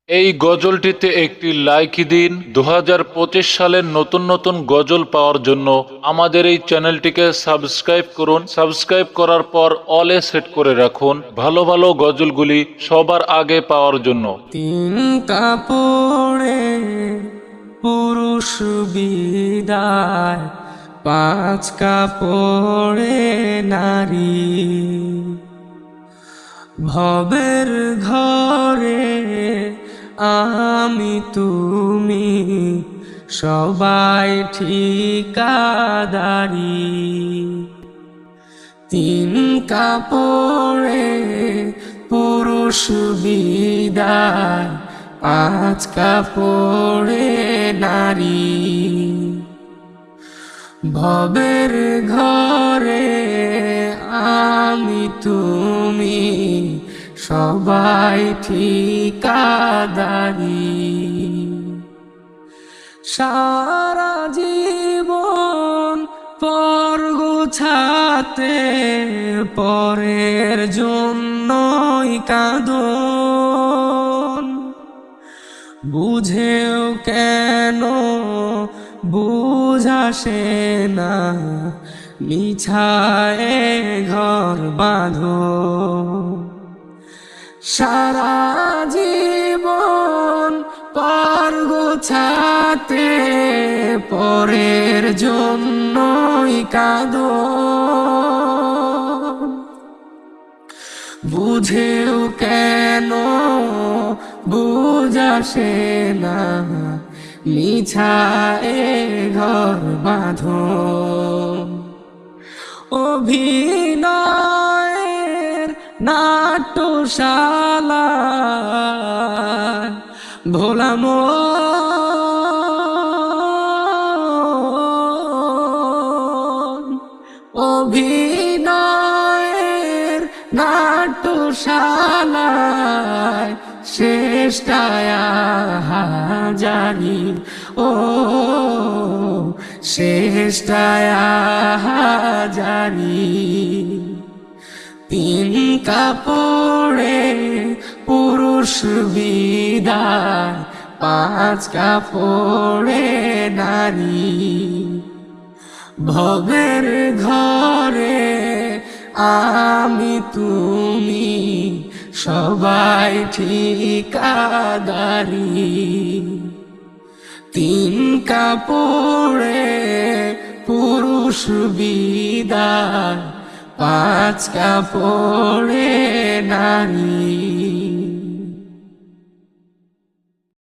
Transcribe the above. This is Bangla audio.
এই গজলটিতে একটি লাইক দিন। 2025 সালের নতুন নতুন গজল পাওয়ার জন্য আমাদের এই চ্যানেলটিকে সাবস্ক্রাইব করুন। সাবস্ক্রাইব করার পর অলে সেট করে রাখুন ভালো ভালো গজলগুলি সবার আগে পাওয়ার জন্য। তিন কাপড়ে পুরুষ বিদায়, পাঁচ কাপড়ে নারী। ভবের ঘরে আমি তুমি সবাই ঠিকাদারি। তিন কাপড়ে পুরুষ বিদায়, পাঁচ কাপড়ে নারী। ভবের ঘরে আমি তুমি সবাই ঠিকাদারি। সারা জীবন পর গোছাতে পরের জন্যই কাঁদন। বুঝেও কেন বুঝাসে না, মিছায় ঘর বাঁধো। সারা জীবন পার গোছাতে পরের জন্যই কাঁদো। বুঝেও কেন বুঝাসে না, মিছায় ঘর বাঁধো। অভিনয়ের নাট্যশালা ভোলা মন। অভিনয়ের নাট্যশালায় শেষটায় হাজারি। ও শেষটায় হাজারি। তিন কাপড়ে পুরুষ বিদায়, পাঁচ কাপড়ে নারী। ভবের ঘরে আমি তুমি সবাই ঠিকাদারি। তিন কাপড়ে পুরুষ বিদায়, পাঁচ কাপড়ে নারী।